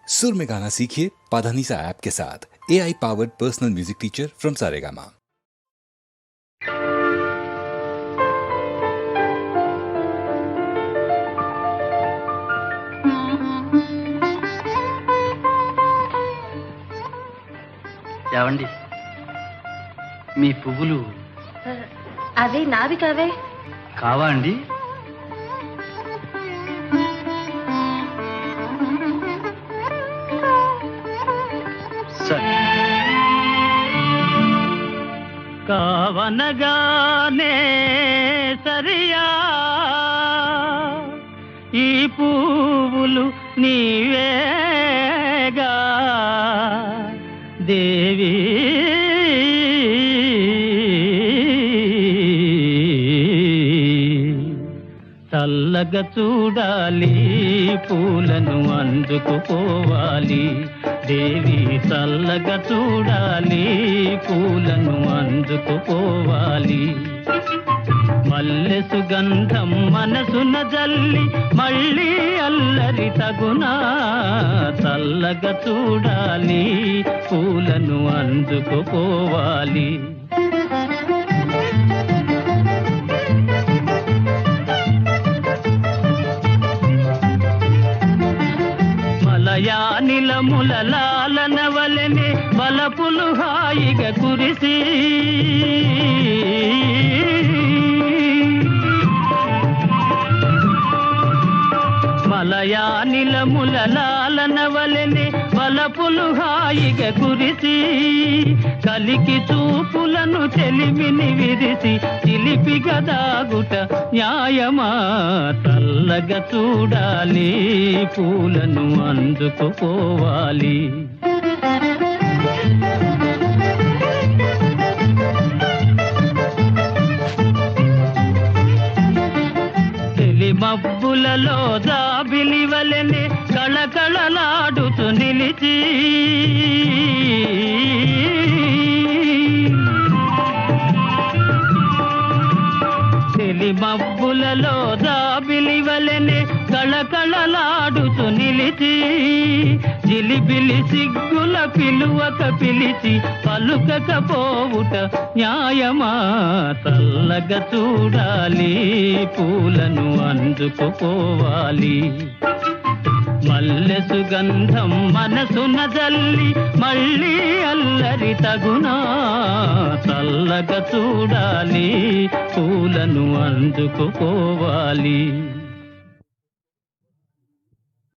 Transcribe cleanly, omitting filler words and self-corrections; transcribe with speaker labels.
Speaker 1: सुर में गाना सीखिए पाधानीसा ऐप के साथ। AI powered personal music teacher from Saregama.
Speaker 2: ఏవండి మీ పువ్వులు
Speaker 3: అవి నావి కావే.
Speaker 2: కావా అండి? సరే. కావనగానే సరియా ఈ పువ్వులు నీవేగా దేవి చల్లగా చూడాలి పూలను అందుకుపోవాలి దేవి చల్లగా చూడాలి పూలను అందుకుపోవాలి మల్లె సుగంధం మనసున జల్లి మళ్ళీ అల్లరి తగునా చల్లగా చూడాలి పూలను అందుకుపోవాలి మలయానిలముల లాలన వలెనే బలపులు హాయిగా కురిసి మలయానిలముల లాలన వలెనే బలపులు హాయిగా కురిసి కలికి చూపులను చెలిమిని విరిసి చిలిపిగా దాగుట న్యాయమా చల్లగా చూడాలి పూలను అందుకుపోవాలి మబ్బులలో జాబిలి వలెనే కళకళలాడుతూ నిలిచి మబ్బులలో జాబిలి వలెనే కళకళలాడుతూ నిలిచి జిలిబిలి సిగ్గుల పిలువక పిలిచి పలుకకపోవుట న్యాయమా చల్లగా చూడాలి పూలను అందుకుపోవాలి మల్లె సుగంధం మనసున జల్లి మళ్ళీ అల్లరి తగునా చల్లగా చూడాలి పూలను అందుకుపోవాలి